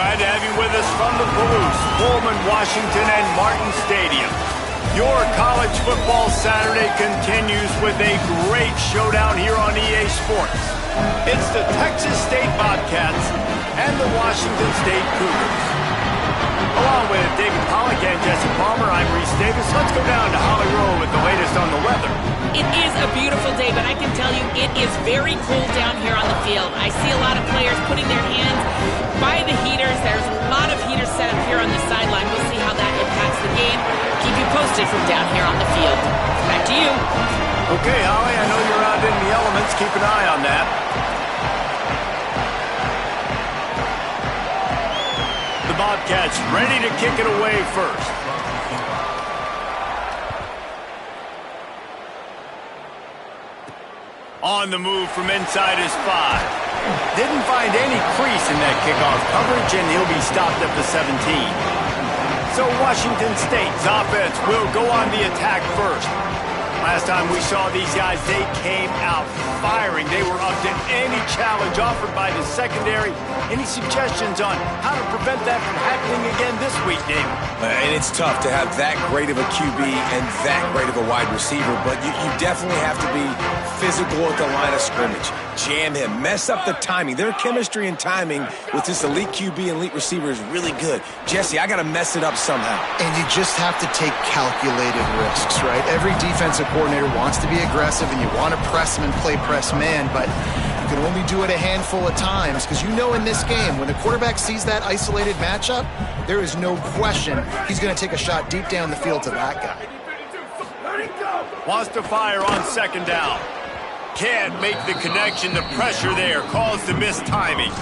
Glad to have you with us from the Palouse, Pullman, Washington, and Martin Stadium. Your college football Saturday continues with a great showdown here on EA Sports. It's the Texas State Bobcats and the Washington State Cougars. Along with David Pollack and Jesse Palmer, I'm Reese Davis. Let's go down to Holly Rowe with the latest on the weather. It is a beautiful day, but I can tell you it is very cool down here on the field. I see a lot of players putting their hands by the heaters. There's a lot of heaters set up here on the sideline. We'll see how that impacts the game. Keep you posted from down here on the field. Back to you. Okay, Holly, I know you're out in the elements. Keep an eye on that. The Bobcats ready to kick it away first. On the move from inside his 5. Didn't find any crease in that kickoff coverage, and he'll be stopped at the 17. So Washington State's offense will go on the attack first. Last time we saw these guys, they came out firing. They were up to any challenge offered by the secondary. Any suggestions on how to prevent that from happening again this week, David? And it's tough to have that great of a QB and that great of a wide receiver, but you definitely have to be physical at the line of scrimmage. Jam him. Mess up the timing. Their chemistry and timing with this elite QB and elite receiver is really good. Jesse, I got to mess it up somehow. And you just have to take calculated risks, right? Every defensive coordinator wants to be aggressive, and you want to press them and play press man, but you can only do it a handful of times because you know in this game, when the quarterback sees that isolated matchup, there is no question he's going to take a shot deep down the field to that guy. Wants to fire on second down. Can't make the connection. The pressure there caused the missed timing.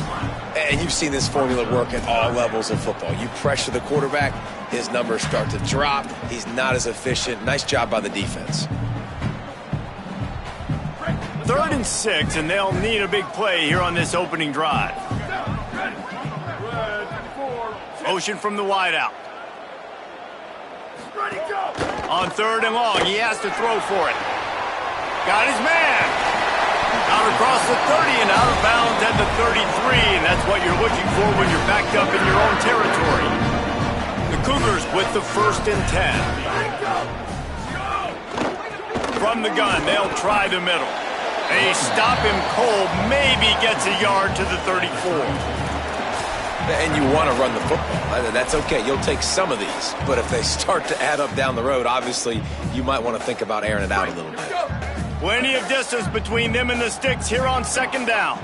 And you've seen this formula work at all levels of football. You pressure the quarterback, his numbers start to drop. He's not as efficient. Nice job by the defense. 3rd and 6, and they'll need a big play here on this opening drive. Motion from the wideout. On 3rd and long, he has to throw for it. Got his man. Out across the 30 and out of bounds at the 33, and that's what you're looking for when you're backed up in your own territory. The Cougars with the 1st and 10. From the gun, they'll try the middle. They stop him cold, maybe gets a yard to the 34. And you want to run the football. That's okay. You'll take some of these. But if they start to add up down the road, obviously, you might want to think about airing it out a little bit. Plenty of distance between them and the sticks here on 2nd down.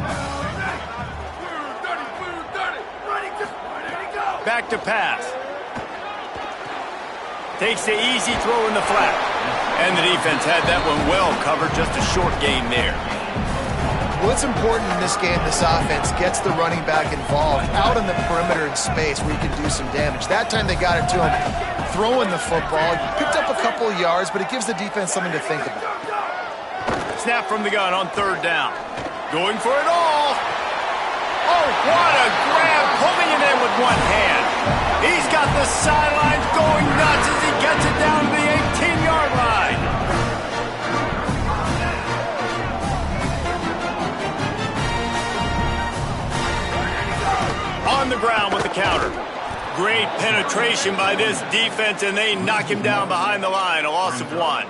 Back to pass. Takes the easy throw in the flat. And the defense had that one well covered. Just a short gain there. What's important in this game, this offense gets the running back involved out in the perimeter in space where you can do some damage. That time they got it to him throwing the football. Picked up a couple of yards, but it gives the defense something to think about. Snap from the gun on 3rd down. Going for it all. Oh, what a grab, pulling it in with one hand. He's got the sidelines going nuts as he gets it down to the 18-yard line. On the ground with the counter. Great penetration by this defense, and they knock him down behind the line, a loss of 1.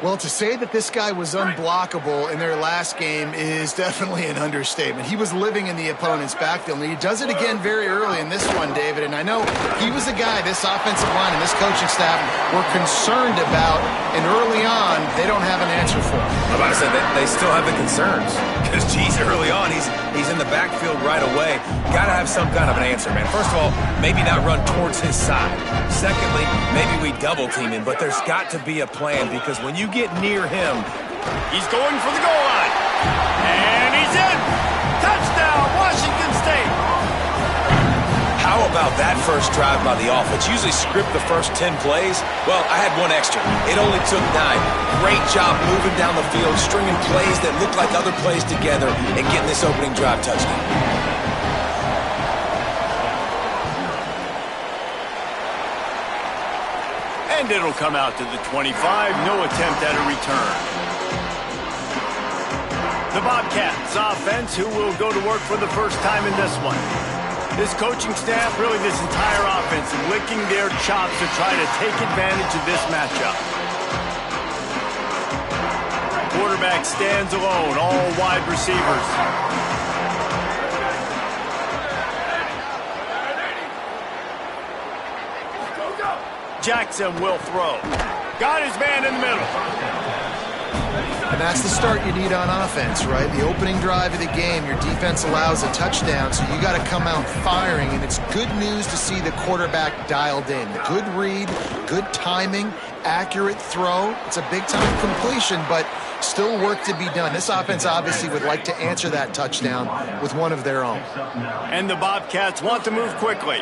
Well, to say that this guy was unblockable in their last game is definitely an understatement. He was living in the opponent's backfield, and he does it again very early in this one, David. And I know he was the guy this offensive line and this coaching staff were concerned about, and early on, they don't have an answer for him. I'm about to say, they still have the concerns. Because, geez, early on, he's in the backfield right away. Got to have some kind of an answer, man. First of all, maybe not run towards his side. Secondly, maybe we double team him. But there's got to be a plan, because when you get near him, he's going for the goal line. And he's in. Touchdown, Washington State. How about that first drive by the offense? Usually script the first 10 plays. Well, I had one extra. It only took 9. Great job moving down the field, stringing plays that look like other plays together, and getting this opening drive touchdown. And it'll come out to the 25. No attempt at a return. The Bobcats offense, who will go to work for the first time in this one. This coaching staff, really this entire offense, is licking their chops to try to take advantage of this matchup. Quarterback stands alone, all wide receivers. Jackson will throw. Got his man in the middle. And that's the start you need on offense, right? The opening drive of the game, your defense allows a touchdown, so you got to come out firing, and it's good news to see the quarterback dialed in. Good read, good timing, accurate throw. It's a big-time completion, but still work to be done. This offense obviously would like to answer that touchdown with one of their own. And the Bobcats want to move quickly.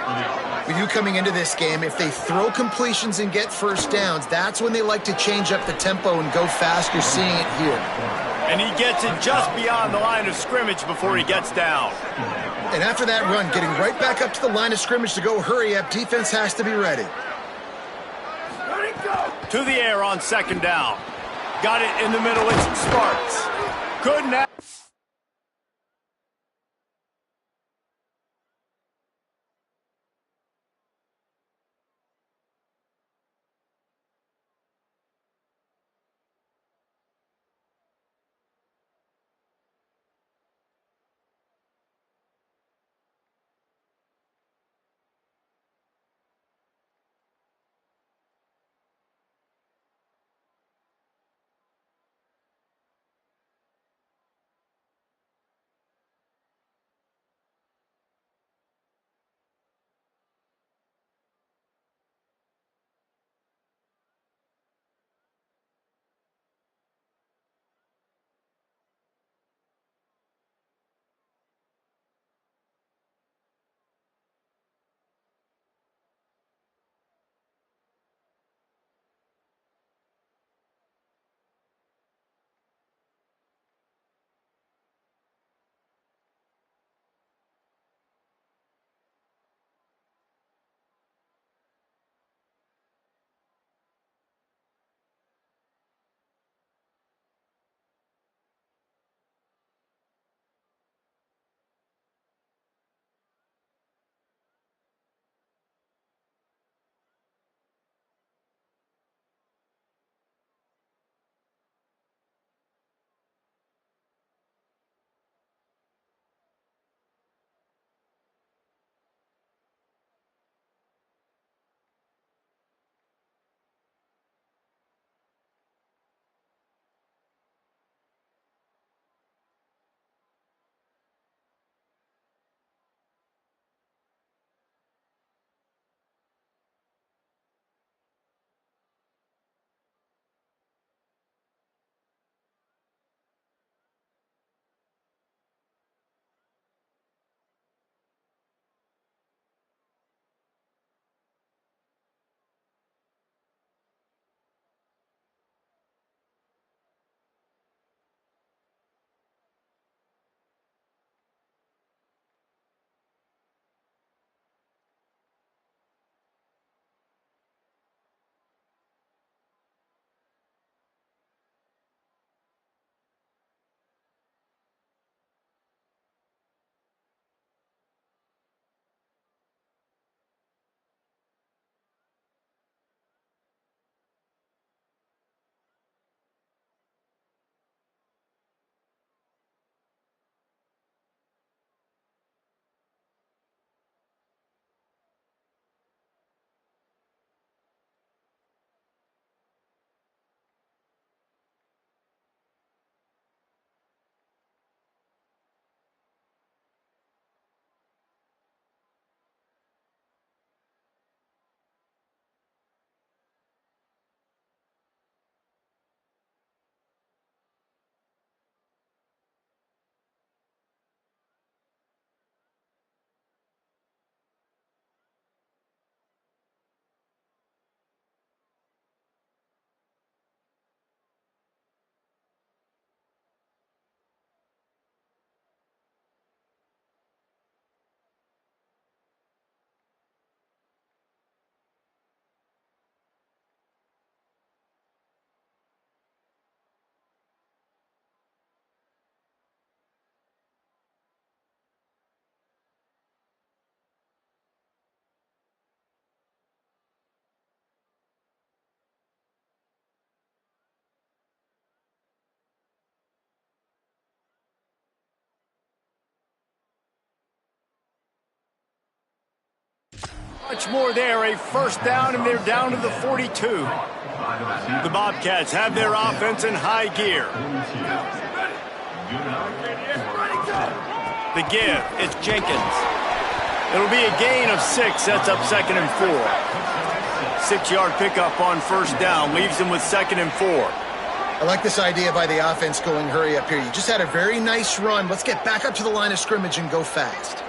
With you coming into this game, if they throw completions and get first downs, that's when they like to change up the tempo and go fast. You're seeing it here. And he gets it just beyond the line of scrimmage before he gets down. And after that run, getting right back up to the line of scrimmage to go hurry up, defense has to be ready. To the air on second down. Got it in the middle, it's Sparks. Good now. Much more there, a first down, and they're down to the 42. The Bobcats have their offense in high gear. The give, it's Jenkins. It'll be a gain of 6, sets up 2nd and 4. 6-yard pickup on first down, leaves them with 2nd and 4. I like this idea by the offense going hurry up here. You just had a very nice run. Let's get back up to the line of scrimmage and go fast.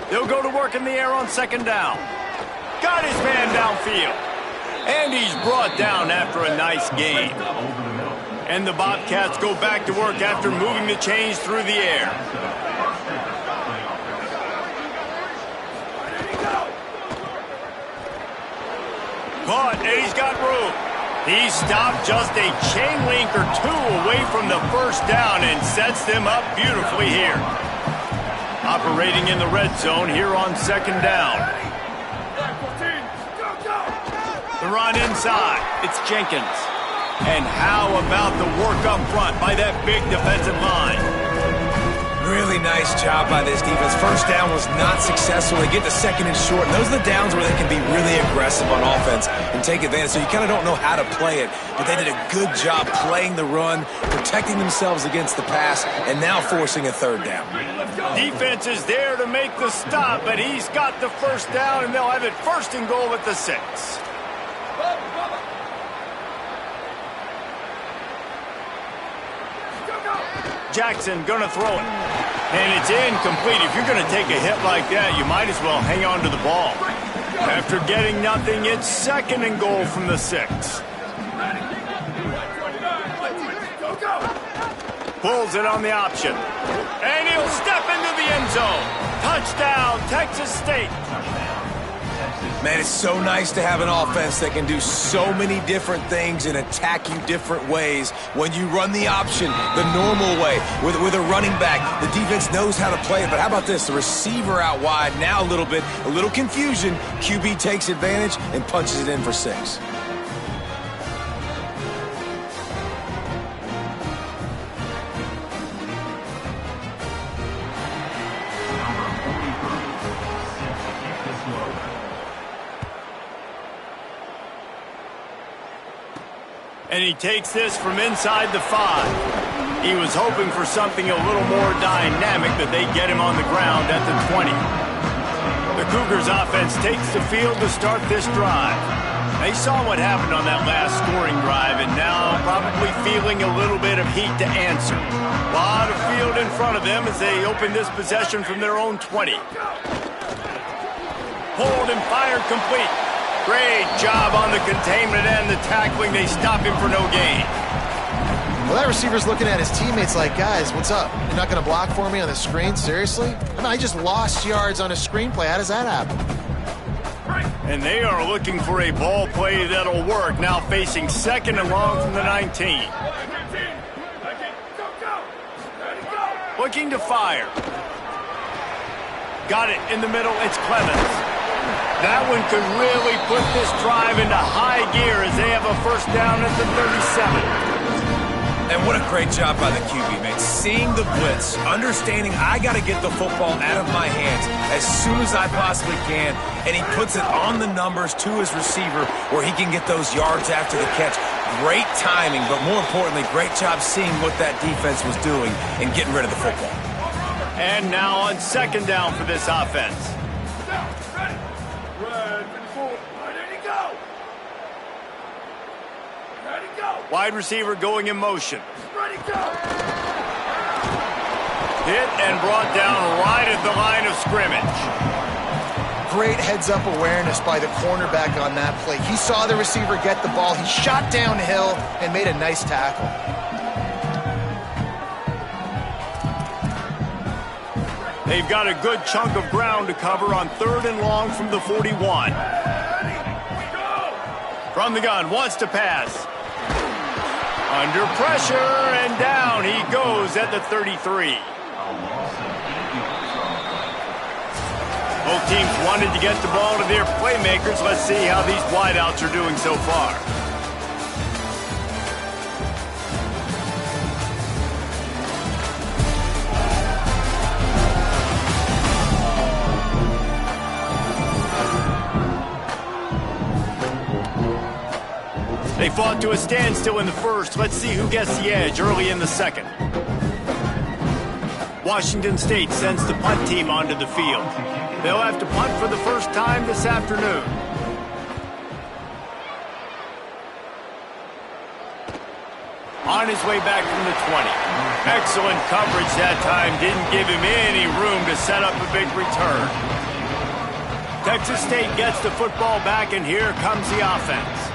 They'll go to work in the air on 2nd down. Got his man downfield. And he's brought down after a nice gain. And the Bobcats go back to work after moving the chains through the air. Caught, and he's got room. He stopped just a chain link or 2 away from the first down and sets them up beautifully here. Operating in the red zone here on 2nd down. The run inside. It's Jenkins. And how about the work up front by that big defensive line? Really nice job by this defense. First down was not successful. They get to 2nd and short. And those are the downs where they can be really aggressive on offense and take advantage. So you kind of don't know how to play it. But they did a good job playing the run, protecting themselves against the pass, and now forcing a 3rd down. Defense is there to make the stop, but he's got the first down, and they'll have it 1st and goal at the 6. Jackson gonna throw it. And it's incomplete. If you're gonna take a hit like that, you might as well hang on to the ball. After getting nothing, it's 2nd and goal from the 6. Pulls it on the option. And he'll step into the end zone. Touchdown, Texas State. Man, it's so nice to have an offense that can do so many different things and attack you different ways. When you run the option the normal way with a running back, the defense knows how to play it. But how about this? The receiver out wide, now a little confusion. QB takes advantage and punches it in for 6. And he takes this from inside the 5. He was hoping for something a little more dynamic, but they get him on the ground at the 20. The Cougars offense takes the field to start this drive. They saw what happened on that last scoring drive, and now probably feeling a little bit of heat to answer. A lot of field in front of them as they open this possession from their own 20. Pulled and fired complete. Great job on the containment and the tackling. They stop him for no gain. Well, that receiver's looking at his teammates like, guys, what's up? You're not going to block for me on the screen? Seriously? I mean, I just lost yards on a screenplay. How does that happen? And they are looking for a ball play that'll work. Now facing 2nd and long from the 19. Looking to fire. Got it in the middle. It's Clemens. That one could really put this drive into high gear as they have a first down at the 37. And what a great job by the QB, man. Seeing the blitz, understanding I got to get the football out of my hands as soon as I possibly can, and he puts it on the numbers to his receiver where he can get those yards after the catch. Great timing, but more importantly, great job seeing what that defense was doing and getting rid of the football. And now on 2nd down for this offense. Wide receiver going in motion. Hit and brought down right at the line of scrimmage. Great heads-up awareness by the cornerback on that play. He saw the receiver get the ball. He shot downhill and made a nice tackle. They've got a good chunk of ground to cover on 3rd and long from the 41. From the gun, wants to pass. Under pressure, and down he goes at the 33. Both teams wanted to get the ball to their playmakers. Let's see how these wideouts are doing so far. They fought to a standstill in the first. Let's see who gets the edge early in the second. Washington State sends the punt team onto the field. They'll have to punt for the first time this afternoon. On his way back from the 20. Excellent coverage that time. Didn't give him any room to set up a big return. Texas State gets the football back, and here comes the offense.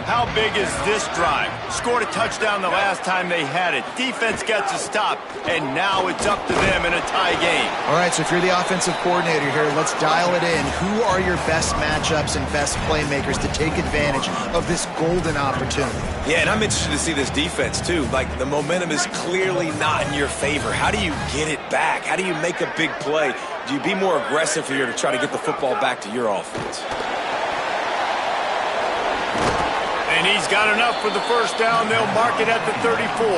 How big is this drive? Scored a touchdown the last time they had it. Defense gets a stop, and now it's up to them in a tie game. All right, so if you're the offensive coordinator here, let's dial it in. Who are your best matchups and best playmakers to take advantage of this golden opportunity? Yeah, and I'm interested to see this defense, too. Like, the momentum is clearly not in your favor. How do you get it back? How do you make a big play? Do you be more aggressive here to try to get the football back to your offense? And he's got enough for the first down. They'll mark it at the 34.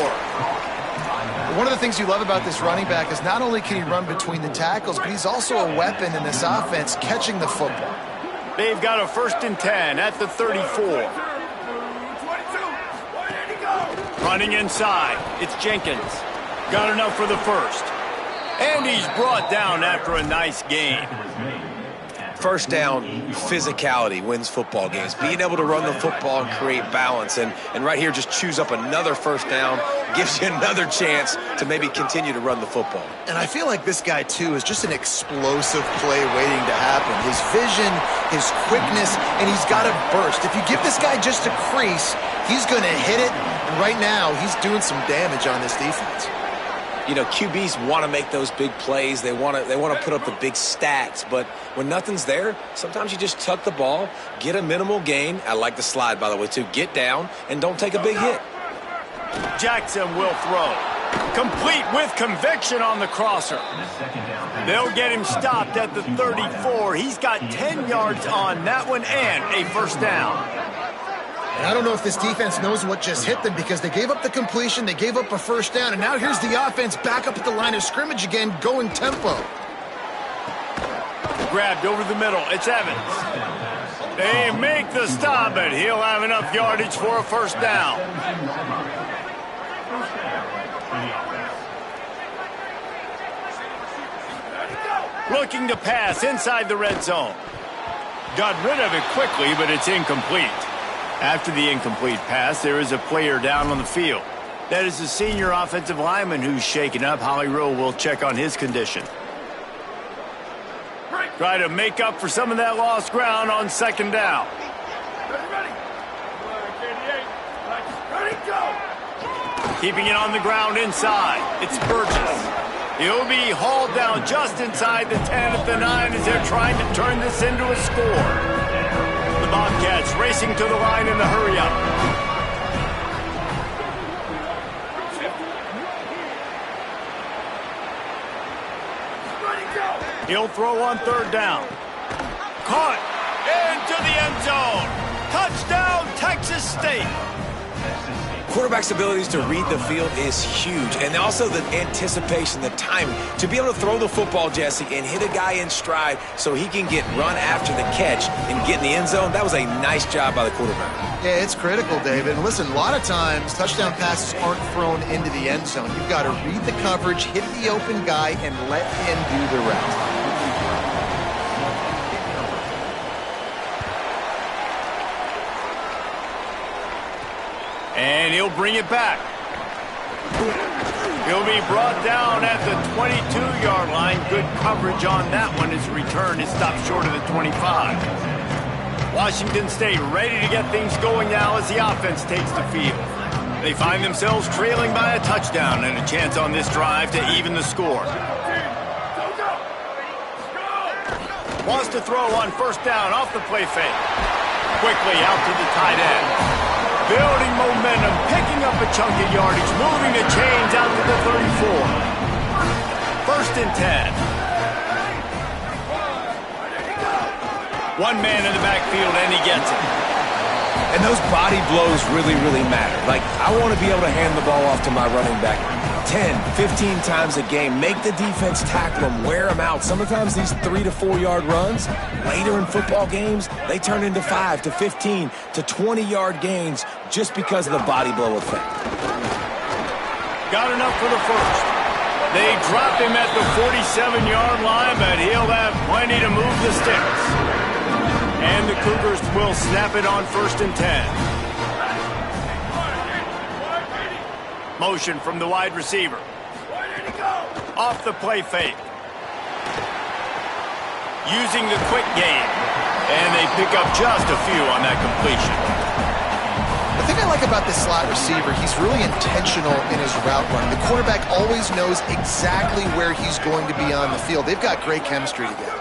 One of the things you love about this running back is not only can he run between the tackles, but he's also a weapon in this offense catching the football. They've got a 1st and 10 at the 34. Running inside. It's Jenkins. Got enough for the first. And he's brought down after a nice gain. First down, physicality wins football games. Being able to run the football and create balance. And right here, just choose up another first down, gives you another chance to maybe continue to run the football. And I feel like this guy, too, is just an explosive play waiting to happen. His vision, his quickness, and he's got a burst. If you give this guy just a crease, he's going to hit it. And right now, he's doing some damage on this defense. You know, QBs want to make those big plays. They want to put up the big stats. But when nothing's there, sometimes you just tuck the ball, get a minimal gain. I like the slide, by the way, too. Get down and don't take a big hit. Jackson will throw. Complete with conviction on the crosser. They'll get him stopped at the 34. He's got 10 yards on that one and a first down. And I don't know if this defense knows what just hit them because they gave up the completion, they gave up a first down, and now here's the offense back up at the line of scrimmage again, going tempo. Grabbed over the middle. It's Evans. They make the stop, but he'll have enough yardage for a first down. Looking to pass inside the red zone. Got rid of it quickly, but it's incomplete. After the incomplete pass, there is a player down on the field. That is the senior offensive lineman who's shaken up. Holly Rowe will check on his condition. Try to make up for some of that lost ground on second down. Keeping it on the ground inside. It's Burgess. He'll be hauled down just inside the 10 at the 9 as they're trying to turn this into a score. The Bobcats racing to the line in the hurry-up. He'll throw on third down. Caught into the end zone. Touchdown, Texas State. Quarterback's abilities to read the field is huge, and also the anticipation, the timing. To be able to throw the football, Jesse, and hit a guy in stride so he can get run after the catch and get in the end zone, that was a nice job by the quarterback. Yeah, it's critical, David. And listen, a lot of times touchdown passes aren't thrown into the end zone. You've got to read the coverage, hit the open guy, and let him do the rest. And he'll bring it back. He'll be brought down at the 22-yard line. Good coverage on that one. His return is stopped short of the 25. Washington State ready to get things going now as the offense takes the field. They find themselves trailing by a touchdown and a chance on this drive to even the score. Wants to throw on first down off the play fake. Quickly out to the tight end. Building momentum, picking up a chunk of yardage, moving the chains out to the 34. 1st and 10. One man in the backfield, and he gets it. And those body blows really, really matter. Like, I want to be able to hand the ball off to my running back 10, 15 times a game. Make the defense tackle them, wear them out. Sometimes these 3 to 4 yard runs, later in football games, they turn into 5 to 15 to 20 yard gains just because of the body blow effect. Got enough for the first. They drop him at the 47-yard line, but he'll have plenty to move the sticks. And the Cougars will snap it on 1st and 10. Motion from the wide receiver. Off the play fake. Using the quick game. And they pick up just a few on that completion. The thing I like about this slot receiver, he's really intentional in his route run. The quarterback always knows exactly where he's going to be on the field. They've got great chemistry together.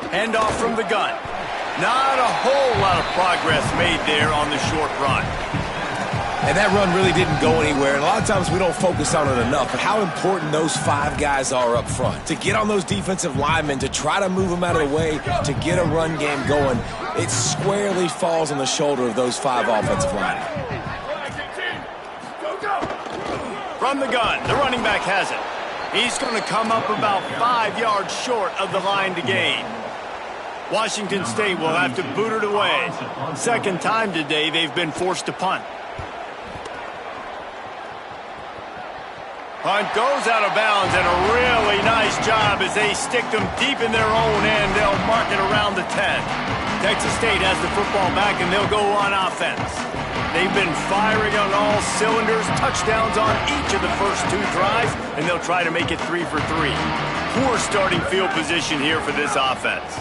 Handoff from the gun. Not a whole lot of progress made there on the short run. And that run really didn't go anywhere. And a lot of times we don't focus on it enough, but how important those 5 guys are up front. To get on those defensive linemen, to try to move them out of the way, to get a run game going, it squarely falls on the shoulder of those 5 offensive linemen. From the gun, the running back has it. He's going to come up about 5 yards short of the line to gain. Washington State will have to boot it away. Second time today they've been forced to punt. Punt goes out of bounds, and a really nice job as they stick them deep in their own end. They'll mark it around the 10. Texas State has the football back, and they'll go on offense. They've been firing on all cylinders, touchdowns on each of the first 2 drives, and they'll try to make it 3 for 3. Poor starting field position here for this offense.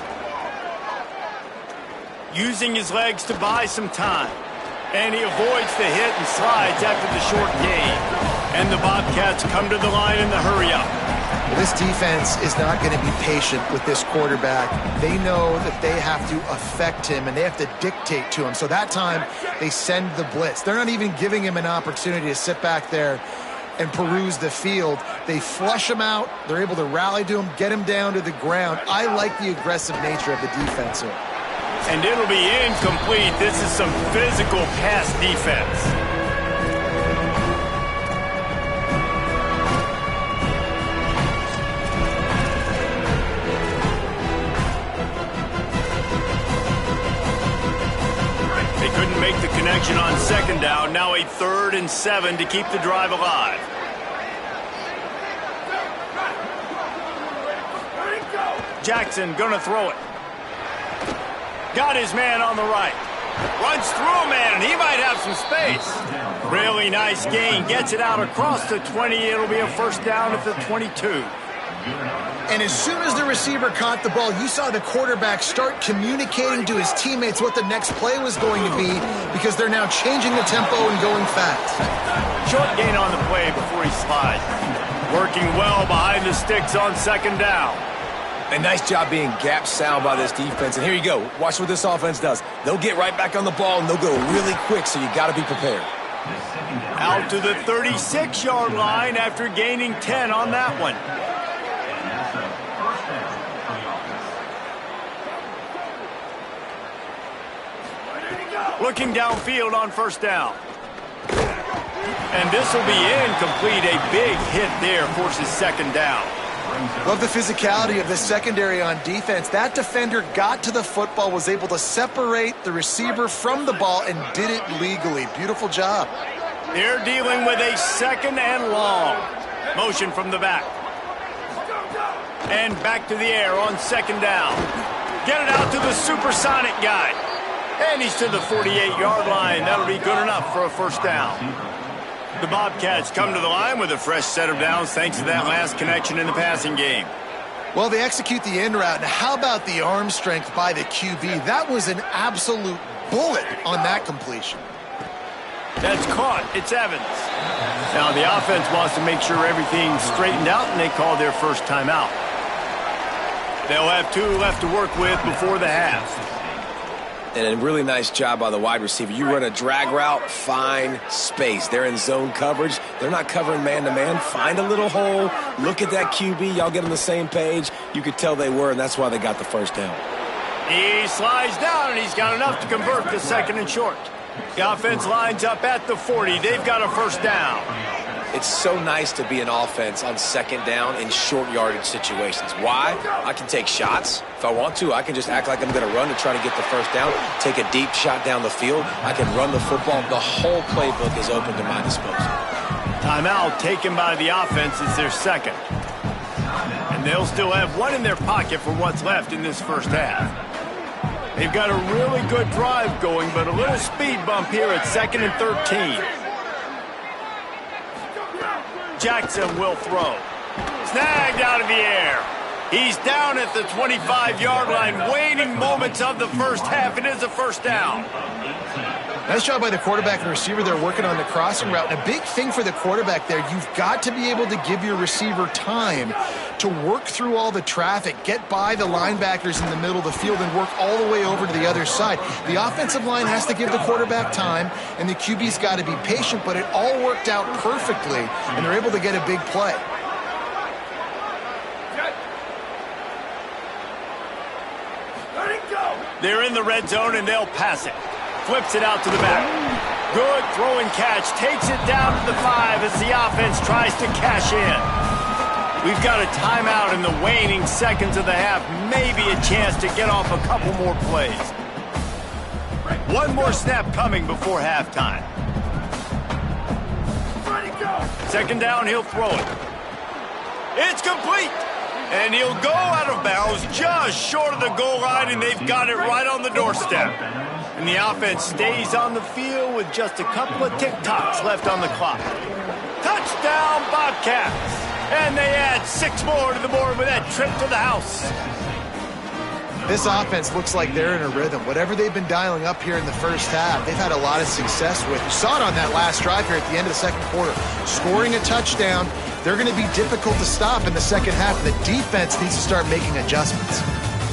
Using his legs to buy some time. And he avoids the hit and slides after the short gain. And the Bobcats come to the line in the hurry-up. This defense is not going to be patient with this quarterback. They know that they have to affect him, and they have to dictate to him. So that time, they send the blitz. They're not even giving him an opportunity to sit back there and peruse the field. They flush him out. They're able to rally to him, get him down to the ground. I like the aggressive nature of the defense here. And it'll be incomplete. This is some physical pass defense. They couldn't make the connection on 2nd down. Now a 3rd and 7 to keep the drive alive. Jackson gonna throw it. Got his man on the right. Runs through a man, and he might have some space. Really nice gain. Gets it out across the 20. It'll be a 1st down at the 22. And as soon as the receiver caught the ball, you saw the quarterback start communicating to his teammates what the next play was going to be, because they're now changing the tempo and going fast. Short gain on the play before he slides. Working well behind the sticks on 2nd down. A nice job being gap sound by this defense. And here you go. Watch what this offense does. They'll get right back on the ball, and they'll go really quick, so you got to be prepared. Out to the 36-yard line after gaining 10 on that one. Looking downfield on 1st down. And this will be incomplete. A big hit there forces 2nd down. Love the physicality of the secondary on defense. That defender got to the football, was able to separate the receiver from the ball, and did it legally. Beautiful job. They're dealing with a 2nd and long. Motion from the back. And back to the air on 2nd down. Get it out to the supersonic guy. And he's to the 48-yard line. That'll be good enough for a 1st down. The Bobcats come to the line with a fresh set of downs thanks to that last connection in the passing game. Well, they execute the in route. Now, how about the arm strength by the QB? That was an absolute bullet on that completion. That's caught. It's Evans. Now, the offense wants to make sure everything's straightened out, and they call their first timeout. They'll have 2 left to work with before the half. And a really nice job by the wide receiver. You run a drag route, find space. They're in zone coverage. They're not covering man-to-man. Find a little hole. Look at that QB. Y'all get on the same page. You could tell they were, and that's why they got the 1st down. He slides down, and he's got enough to convert to 2nd and short. The offense lines up at the 40. They've got a 1st down. It's so nice to be an offense on second down in short yardage situations. Why? I can take shots. If I want to, I can just act like I'm going to run to try to get the first down, take a deep shot down the field. I can run the football. The whole playbook is open to my disposal. Timeout taken by the offense is their second. And they'll still have one in their pocket for what's left in this first half. They've got a really good drive going, but a little speed bump here at 2nd and 13. Jackson will throw. Snagged out of the air. He's down at the 25-yard line. Waning moments of the first half. It is a first down. Nice job by the quarterback and the receiver there working on the crossing route. And a big thing for the quarterback there, you've got to be able to give your receiver time to work through all the traffic, get by the linebackers in the middle of the field, and work all the way over to the other side. The offensive line has to give the quarterback time, and the QB's got to be patient, but it all worked out perfectly, and they're able to get a big play. They're in the red zone, and they'll pass it. Flips it out to the back. Good throw and catch. Takes it down to the 5 as the offense tries to cash in. We've got a timeout in the waning seconds of the half. Maybe a chance to get off a couple more plays. One more snap coming before halftime. Second down, he'll throw it. It's complete. And he'll go out of bounds just short of the goal line, and they've got it right on the doorstep. And the offense stays on the field with just a couple of tick-tocks left on the clock. Touchdown, Bobcats! And they add 6 more to the board with that trip to the house. This offense looks like they're in a rhythm. Whatever they've been dialing up here in the first half, they've had a lot of success with. You saw it on that last drive here at the end of the second quarter. Scoring a touchdown, they're going to be difficult to stop in the second half. The defense needs to start making adjustments.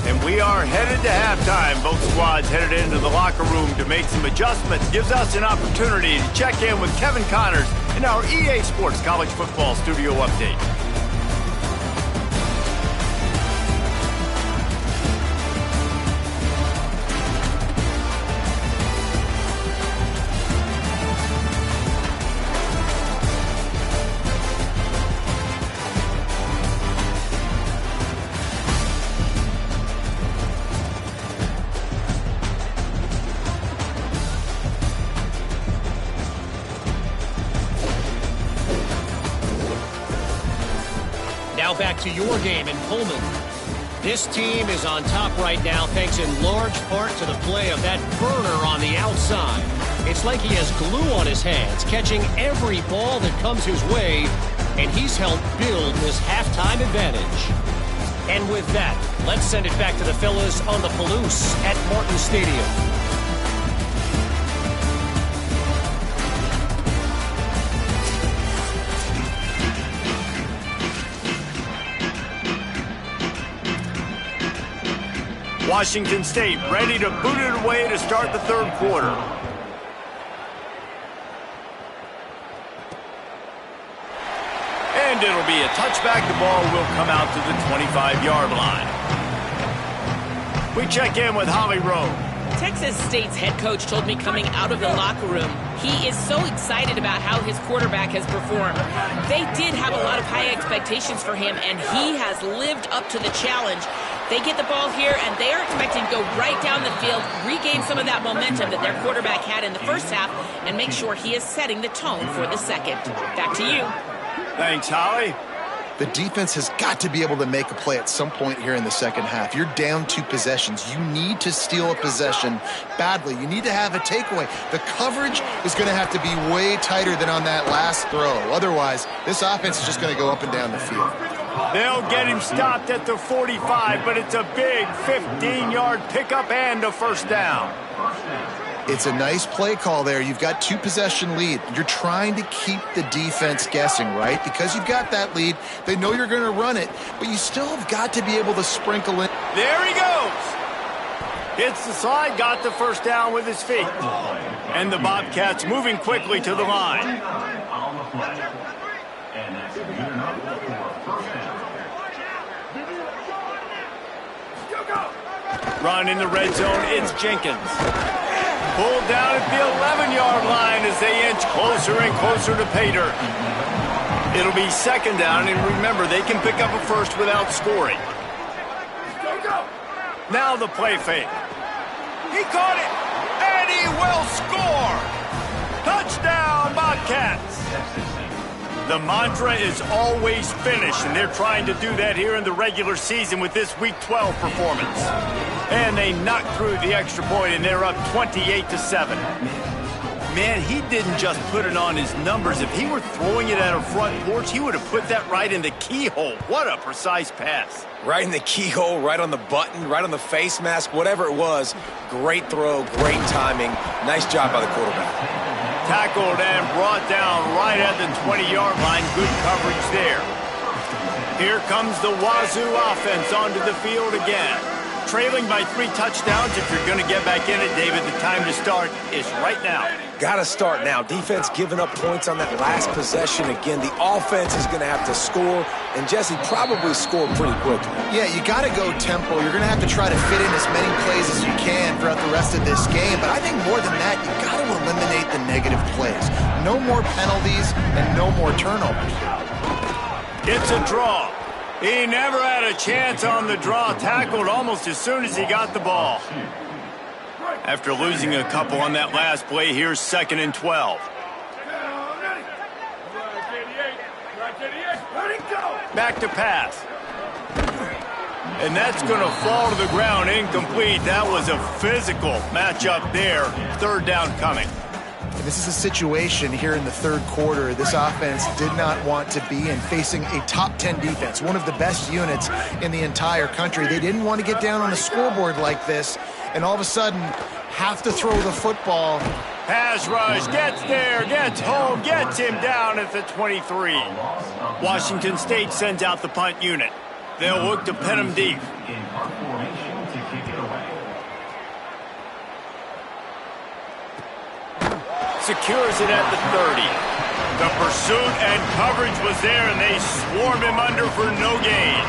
And we are headed to halftime. Both squads headed into the locker room to make some adjustments. Gives us an opportunity to check in with Kevin Connors in our EA Sports College Football Studio Update. Now back to your game in Pullman. This team is on top right now thanks in large part to the play of that burner on the outside. It's like he has glue on his hands, catching every ball that comes his way, and he's helped build this halftime advantage. And with that, let's send it back to the fellas on the Palouse at Martin Stadium. Washington State ready to boot it away to start the third quarter. And it'll be a touchback. The ball will come out to the 25-yard line. We check in with Holly Rowe. Texas State's head coach told me coming out of the locker room, he is so excited about how his quarterback has performed. They did have a lot of high expectations for him, and he has lived up to the challenge. They get the ball here, and they are expecting to go right down the field, regain some of that momentum that their quarterback had in the first half, and make sure he is setting the tone for the second. Back to you. Thanks, Holly. The defense has got to be able to make a play at some point here in the second half. You're down 2 possessions. You need to steal a possession badly. You need to have a takeaway. The coverage is going to have to be way tighter than on that last throw. Otherwise, this offense is just going to go up and down the field. They'll get him stopped at the 45, but it's a big 15-yard pickup and a first down. It's a nice play call there. You've got 2 possession lead. You're trying to keep the defense guessing, right? Because you've got that lead. They know you're going to run it, but you still have got to be able to sprinkle in. There he goes. Hits the slide, got the first down with his feet. And the Bobcats moving quickly to the line. Run in the red zone, it's Jenkins. Pulled down at the 11-yard line as they inch closer and closer to pay dirt. It'll be second down, and remember, they can pick up a first without scoring. Now the play fake. He caught it, and he will score! Touchdown, Bobcats! The mantra is always finish, and they're trying to do that here in the regular season with this Week 12 performance. And they knocked through the extra point, and they're up 28-7. Man, he didn't just put it on his numbers. If he were throwing it at a front porch, he would have put that right in the keyhole. What a precise pass. Right in the keyhole, right on the button, right on the face mask, whatever it was. Great throw, great timing. Nice job by the quarterback. Tackled and brought down right at the 20-yard line. Good coverage there. Here comes the Wazoo offense onto the field again. Trailing by 3 touchdowns. If you're going to get back in it, David, the time to start is right now. Got to start now. Defense giving up points on that last possession. Again, the offense is going to have to score, and Jesse probably scored pretty quickly. Yeah, you got to go tempo. You're going to have to try to fit in as many plays as you can throughout the rest of this game, but I think more than that, you got to eliminate the negative plays. No more penalties and no more turnovers. It's a draw. He never had a chance on the draw. Tackled almost as soon as he got the ball. After losing a couple on that last play, here's 2nd and 12. Back to pass. And that's going to fall to the ground incomplete. That was a physical matchup there. 3rd down coming. This is a situation here in the 3rd quarter this offense did not want to be in, facing a top 10 defense, one of the best units in the entire country. They didn't want to get down on the scoreboard like this, and all of a sudden have to throw the football. Pass rush, gets there, gets home, gets him down at the 23. Washington State sends out the punt unit. They'll look to pin him deep. Secures it at the 30. The pursuit and coverage was there, and they swarm him under for no gain.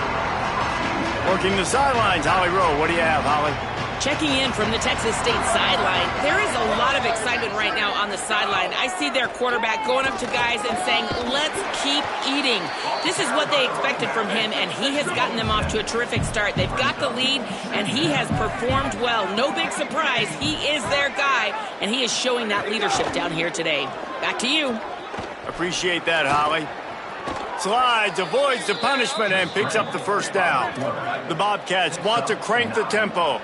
Working the sidelines, Holly Rowe. What do you have, Holly? Checking in from the Texas State sideline. There is a lot of excitement right now on the sideline. I see their quarterback going up to guys and saying, let's keep eating. This is what they expected from him, and he has gotten them off to a terrific start. They've got the lead, and he has performed well. No big surprise. He is their guy, and he is showing that leadership down here today. Back to you. Appreciate that, Holly. Slides, avoids the punishment, and picks up the 1st down. The Bobcats want to crank the tempo.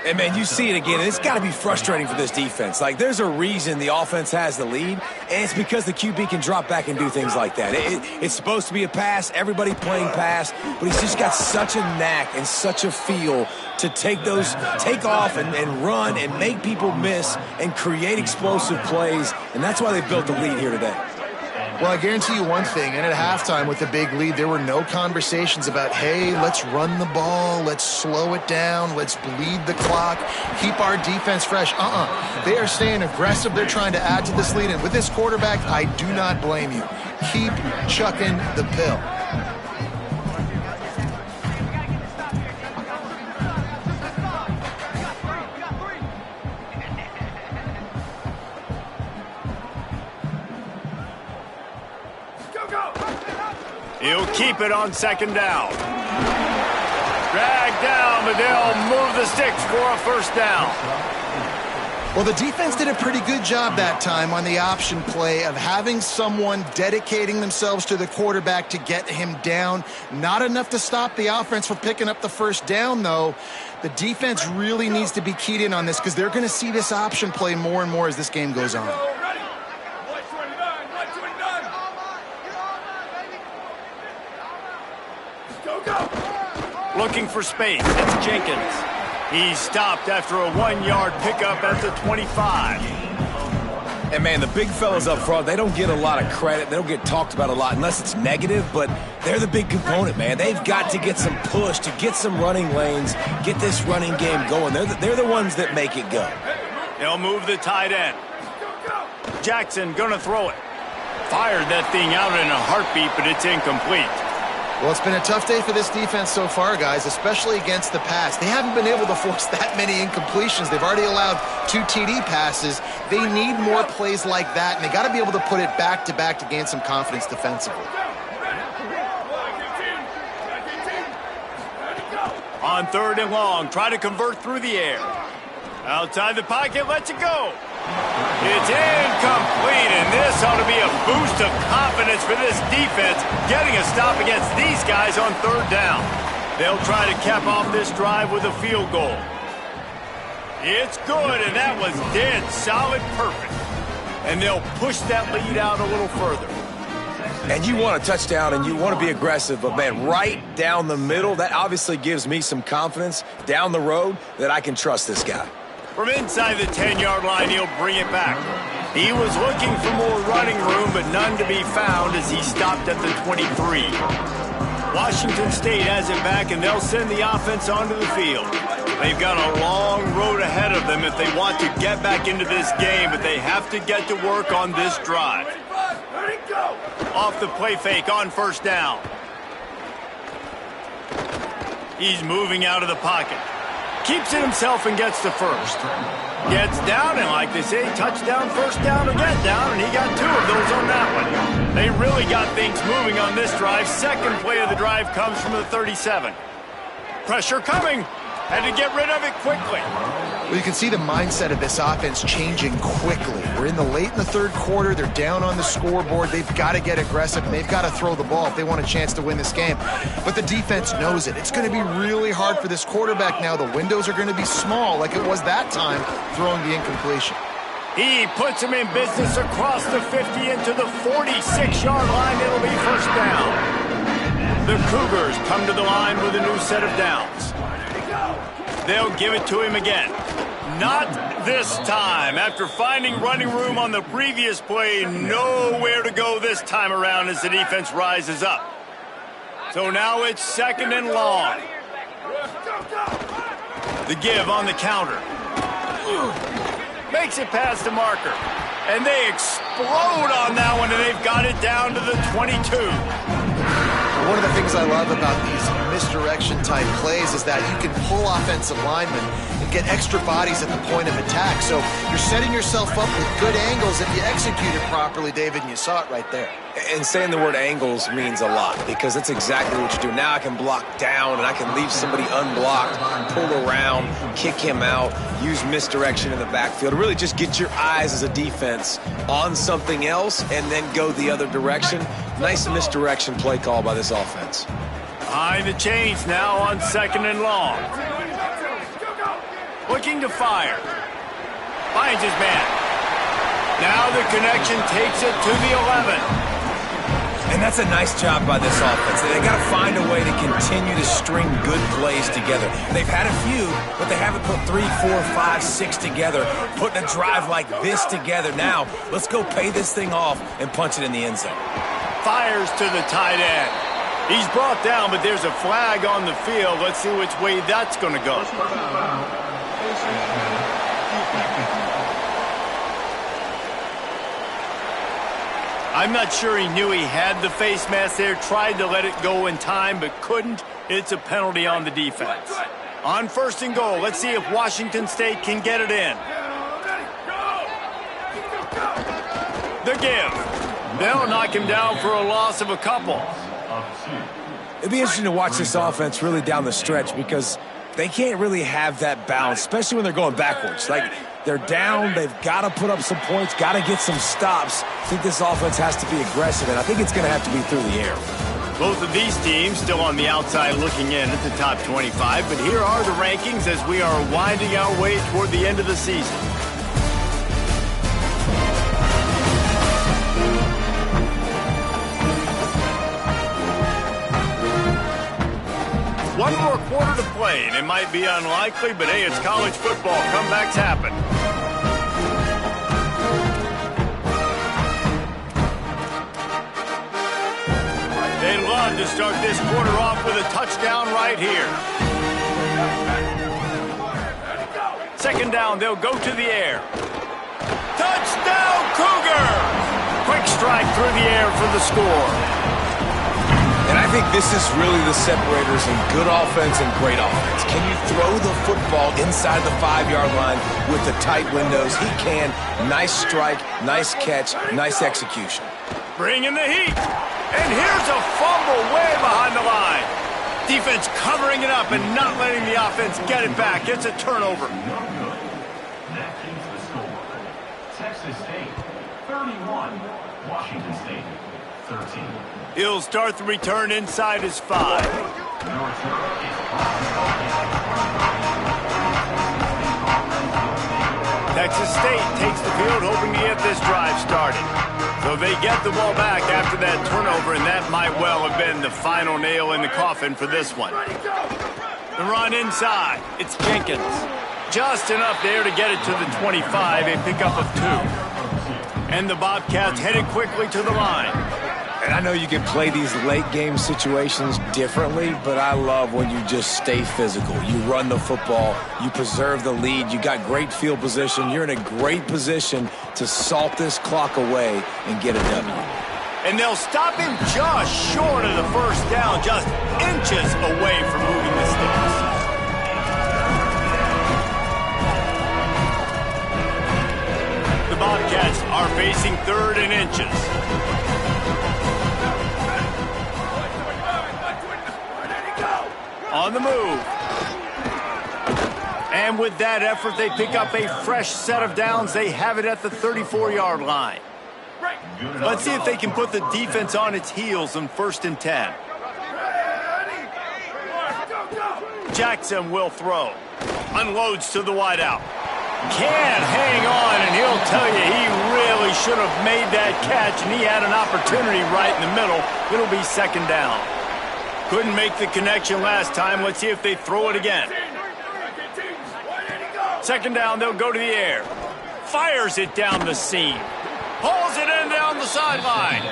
And, man, you see it again, and it's got to be frustrating for this defense. Like, there's a reason the offense has the lead, and it's because the QB can drop back and do things like that. It's supposed to be a pass, everybody playing pass, but he's just got such a knack and such a feel to take off and run and make people miss and create explosive plays, and that's why they built the lead here today. Well, I guarantee you one thing, and at halftime with the big lead, there were no conversations about, hey, let's run the ball, let's slow it down, let's bleed the clock, keep our defense fresh. They are staying aggressive. They're trying to add to this lead, and with this quarterback, I do not blame you. Keep chucking the pill. He'll keep it on 2nd down. Dragged down, but they'll move the sticks for a 1st down. Well, the defense did a pretty good job that time on the option play of having someone dedicating themselves to the quarterback to get him down. Not enough to stop the offense from picking up the 1st down, though. The defense really needs to be keyed in on this because they're going to see this option play more and more as this game goes on. Looking for space. It's Jenkins. He's stopped after a 1-yard pickup at the 25. And, man, the big fellas up front, they don't get a lot of credit. They don't get talked about a lot unless it's negative, but they're the big component, man. They've got to get some push, to get some running lanes, get this running game going. They're the ones that make it go. They'll move the tight end. Jackson gonna throw it. Fired that thing out in a heartbeat, but it's incomplete. Well, it's been a tough day for this defense so far, guys, especially against the pass. They haven't been able to force that many incompletions. They've already allowed 2 TD passes. They need more plays like that, and they got to be able to put it back-to-back to gain some confidence defensively. On 3rd and long, try to convert through the air. Outside the pocket, lets it go. It's incomplete, and this ought to be a boost of confidence for this defense, getting a stop against these guys on 3rd down. They'll try to cap off this drive with a field goal. It's good, and that was dead solid perfect. And they'll push that lead out a little further. And you want a touchdown, and you want to be aggressive, but, man, right down the middle, that obviously gives me some confidence down the road that I can trust this guy. From inside the 10-yard line, he'll bring it back. He was looking for more running room, but none to be found as he stopped at the 23. Washington State has it back, and they'll send the offense onto the field. They've got a long road ahead of them if they want to get back into this game, but they have to get to work on this drive. Off the play fake on 1st down. He's moving out of the pocket. Keeps it himself and gets to 1st. Gets down, and like they say, touchdown, 1st down, or get down, and he got 2 of those on that one. They really got things moving on this drive. 2nd play of the drive comes from the 37. Pressure coming. Had to get rid of it quickly. Well, you can see the mindset of this offense changing quickly. We're in the 3rd quarter. They're down on the scoreboard. They've got to get aggressive, and they've got to throw the ball if they want a chance to win this game. But the defense knows it. It's going to be really hard for this quarterback now. The windows are going to be small like it was that time throwing the incompletion. He puts him in business across the 50 into the 46-yard line. It'll be 1st down. The Cougars come to the line with a new set of downs. They'll give it to him again. Not this time. After finding running room on the previous play, nowhere to go this time around as the defense rises up. So now it's 2nd and long. The give on the counter. Makes it past the marker. And they explode on that one, and they've got it down to the 22. One of the things I love about these misdirection-type plays is that you can pull offensive linemen and get extra bodies at the point of attack. So you're setting yourself up with good angles if you execute it properly, David, and you saw it right there. And saying the word angles means a lot because that's exactly what you do. Now I can block down, and I can leave somebody unblocked, pull around, kick him out, use misdirection in the backfield. Really just get your eyes as a defense on something else and then go the other direction. Nice misdirection play call by this offense. Behind the chains now on 2nd and long. Looking to fire. Finds his man. Now the connection takes it to the 11. And that's a nice job by this offense. They got to find a way to continue to string good plays together. They've had a few, but they haven't put 3, 4, 5, 6 together. Putting a drive like this together. Now, let's go pay this thing off and punch it in the end zone. Fires to the tight end. He's brought down, but there's a flag on the field. Let's see which way that's going to go. I'm not sure he knew he had the face mask there. Tried to let it go in time, but couldn't. It's a penalty on the defense. On 1st and goal, let's see if Washington State can get it in. The give. They'll knock him down for a loss of a couple. It'd be interesting to watch this offense really down the stretch because they can't really have that balance, especially when they're going backwards. Like, they're down, they've got to put up some points, got to get some stops. I think this offense has to be aggressive, and I think it's going to have to be through the air. Both of these teams still on the outside looking in at the top 25, but here are the rankings as we are winding our way toward the end of the season. One more quarter to play, and it might be unlikely, but hey, it's college football. Comebacks happen. They'd love to start this quarter off with a touchdown right here. 2nd down, they'll go to the air. Touchdown, Cougar! Quick strike through the air for the score. And I think this is really the separators in good offense and great offense. Can you throw the football inside the 5-yard line with the tight windows? He can. Nice strike, nice catch, nice execution. Bringing the heat. And here's a fumble way behind the line. Defense defense covering it up and not letting the offense get it back. It's a turnover. That keeps the score. Texas State, 31. Washington State, 13. He'll start the return inside his 5. Your return is Texas State takes the field hoping to get this drive started. So they get the ball back after that turnover, and that might well have been the final nail in the coffin for this one. The run inside. It's Jenkins. Just enough there to get it to the 25, a pickup of 2. And the Bobcats headed quickly to the line. And I know you can play these late game situations differently, but I love when you just stay physical. You run the football, you preserve the lead, you got great field position, you're in a great position to salt this clock away and get a W. And they'll stop him just short of the first down, just inches away from moving the sticks. The Bobcats are facing 3rd and inches. On the move. And with that effort, they pick up a fresh set of downs. They have it at the 34-yard line. Let's see if they can put the defense on its heels on 1st and 10. Jackson will throw. Unloads to the wideout. Can't hang on, and he'll tell you he really should have made that catch, and he had an opportunity right in the middle. It'll be 2nd down. Couldn't make the connection last time. Let's see if they throw it again. 2nd down, they'll go to the air. Fires it down the seam. Hauls it in down the sideline.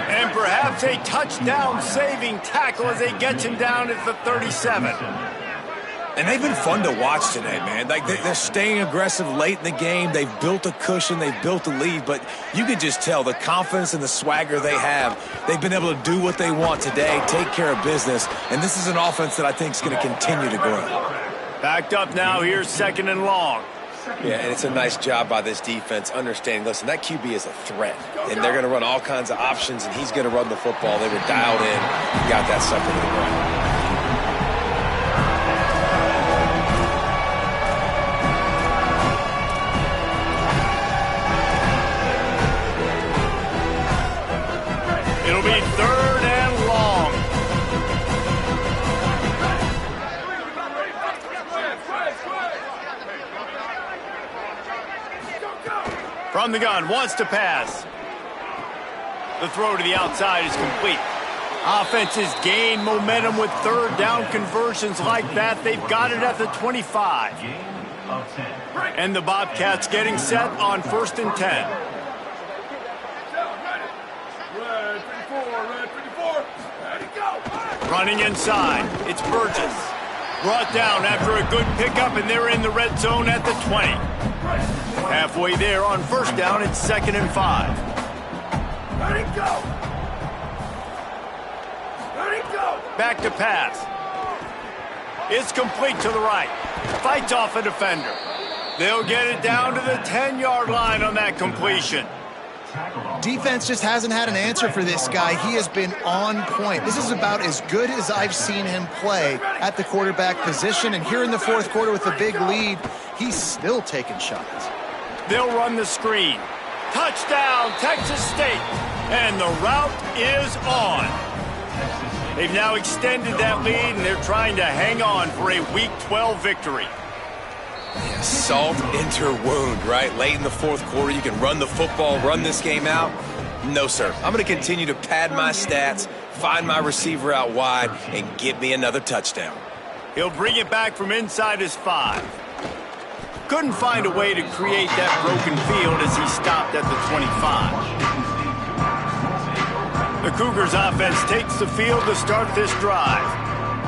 And perhaps a touchdown-saving tackle as they get him down at the 37. And they've been fun to watch today, man. Like they're staying aggressive late in the game. They've built a cushion. They've built a lead. But you can just tell the confidence and the swagger they have. They've been able to do what they want today, take care of business. And this is an offense that I think is going to continue to grow. Backed up now. Here's 2nd and long. Yeah, and it's a nice job by this defense understanding, listen, that QB is a threat. And they're going to run all kinds of options, and he's going to run the football. They were dialed in. Got that sucker to the ground. It'll be 3rd and long. From the gun, wants to pass. The throw to the outside is complete. Offenses gain momentum with 3rd down conversions like that. They've got it at the 25. And the Bobcats getting set on 1st and 10. Running inside, it's Burgess. Brought down after a good pickup, and they're in the red zone at the 20. Halfway there on 1st down, it's 2nd and 5. Let it go! Let it go! Back to pass. It's complete to the right. Fights off a defender. They'll get it down to the 10-yard line on that completion. Defense just hasn't had an answer for this guy. He has been on point. This is about as good as I've seen him play at the quarterback position. And here in the 4th quarter with a big lead, he's still taking shots. They'll run the screen. Touchdown, Texas State. And the route is on. They've now extended that lead, and they're trying to hang on for a Week 12 victory. Yeah, salt into wound, right? Late in the 4th quarter, you can run the football, run this game out. No, sir. I'm going to continue to pad my stats, find my receiver out wide, and get me another touchdown. He'll bring it back from inside his 5. Couldn't find a way to create that broken field as he stopped at the 25. The Cougars offense takes the field to start this drive.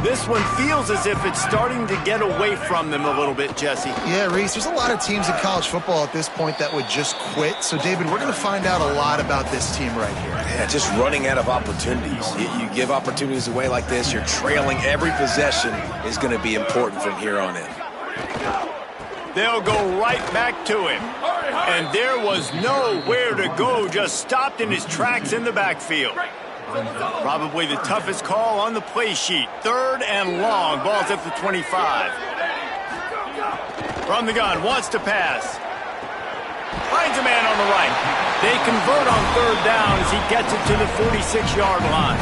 This one feels as if it's starting to get away from them a little bit, Jesse. Yeah, Reese, there's a lot of teams in college football at this point that would just quit. So, David, we're going to find out a lot about this team right here. Yeah, just running out of opportunities. You give opportunities away like this, you're trailing. Every possession is going to be important from here on in. They'll go right back to him. And there was nowhere to go, just stopped in his tracks in the backfield. Probably the toughest call on the play sheet. 3rd and long. Ball's at the 25. From the gun, wants to pass. Finds a man on the right. They convert on 3rd down as he gets it to the 46-yard line.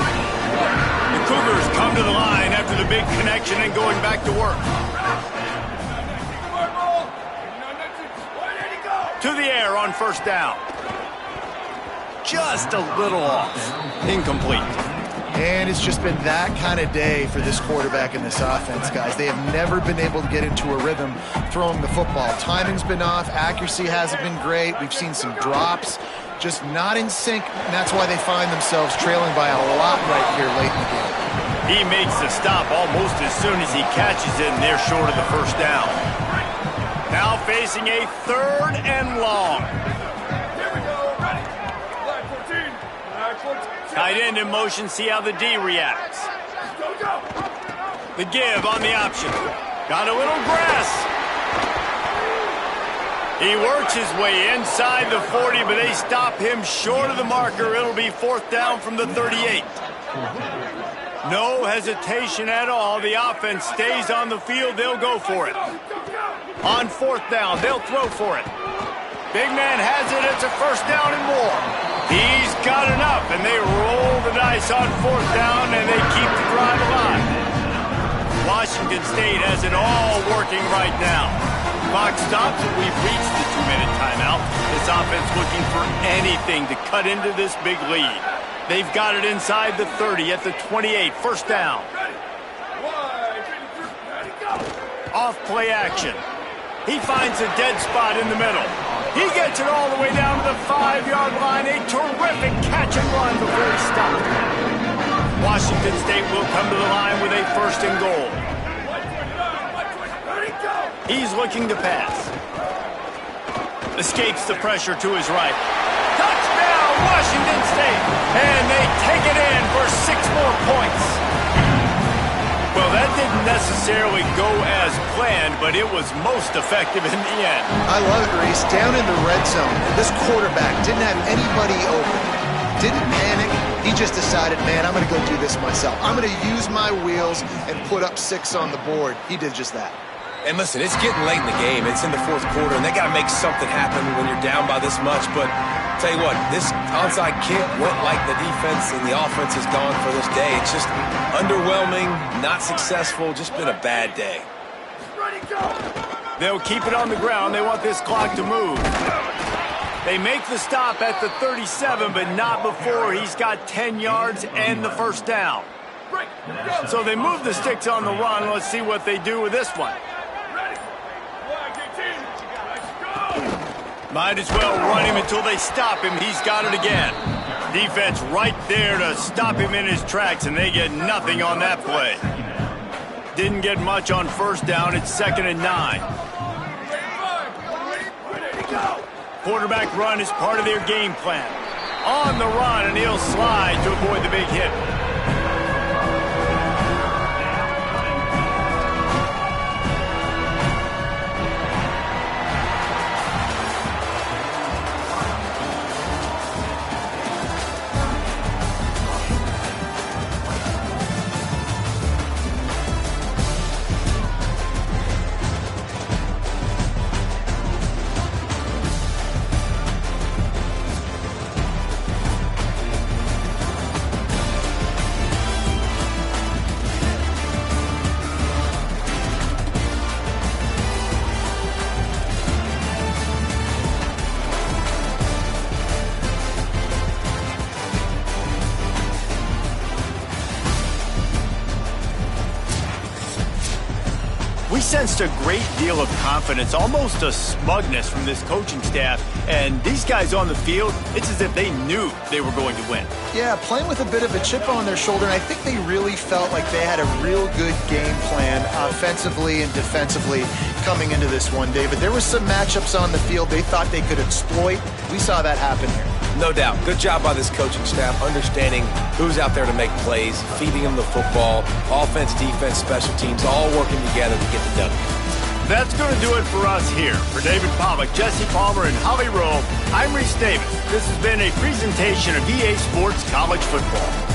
The Cougars come to the line after the big connection and going back to work. To the air on 1st down. Just a little off. Incomplete. And it's just been that kind of day for this quarterback and this offense, guys. They have never been able to get into a rhythm throwing the football. Timing's been off. Accuracy hasn't been great. We've seen some drops. Just not in sync, and that's why they find themselves trailing by a lot right here late in the game. He makes the stop almost as soon as he catches it, and they're short of the 1st down. Now facing a 3rd and long. Tight end in motion, see how the D reacts. The give on the option. Got a little grass. He works his way inside the 40, but they stop him short of the marker. It'll be 4th down from the 38. No hesitation at all. The offense stays on the field. They'll go for it. On 4th down, they'll throw for it. Big man has it. It's a 1st down and more. He's got enough, and they roll the dice on 4th down, and they keep the drive alive. Washington State has it all working right now. Clock stops, and we've reached the 2-minute timeout. This offense looking for anything to cut into this big lead. They've got it inside the 30 at the 28, 1st down. Off play action. He finds a dead spot in the middle. He gets it all the way down to the 5-yard line. A terrific catch and run before he stopped. Washington State will come to the line with a 1st and goal. He's looking to pass. Escapes the pressure to his right. Touchdown, Washington State! And they take it in for 6 more points. Well, that didn't necessarily go as planned, but it was most effective in the end. I love it, Reese. Down in the red zone, this quarterback didn't have anybody open. Didn't panic. He just decided, man, I'm going to go do this myself. I'm going to use my wheels and put up 6 on the board. He did just that. And listen, it's getting late in the game. It's in the 4th quarter, and they got to make something happen when you're down by this much. But tell you what, this onside kick went like the defense and the offense is gone for this day. It's just underwhelming, not successful, just been a bad day. They'll keep it on the ground. They want this clock to move. They make the stop at the 37, but not before he's got 10 yards and the 1st down. So they move the sticks on the run. Let's see what they do with this one. Might as well run him until they stop him. He's got it again. Defense right there to stop him in his tracks, and they get nothing on that play. Didn't get much on 1st down. It's 2nd and 9. Quarterback run is part of their game plan. On the run, and he'll slide to avoid the big hit. We sensed a great deal of confidence, almost a smugness from this coaching staff. And these guys on the field, it's as if they knew they were going to win. Yeah, playing with a bit of a chip on their shoulder, and I think they really felt like they had a real good game plan offensively and defensively coming into this one, David. There were some matchups on the field they thought they could exploit. We saw that happen here. No doubt. Good job by this coaching staff, understanding who's out there to make plays, feeding them the football, offense, defense, special teams, all working together to get the W. That's going to do it for us here. For David Pollack, Jesse Palmer, and Holly Rowe, I'm Reese Davis. This has been a presentation of EA Sports College Football.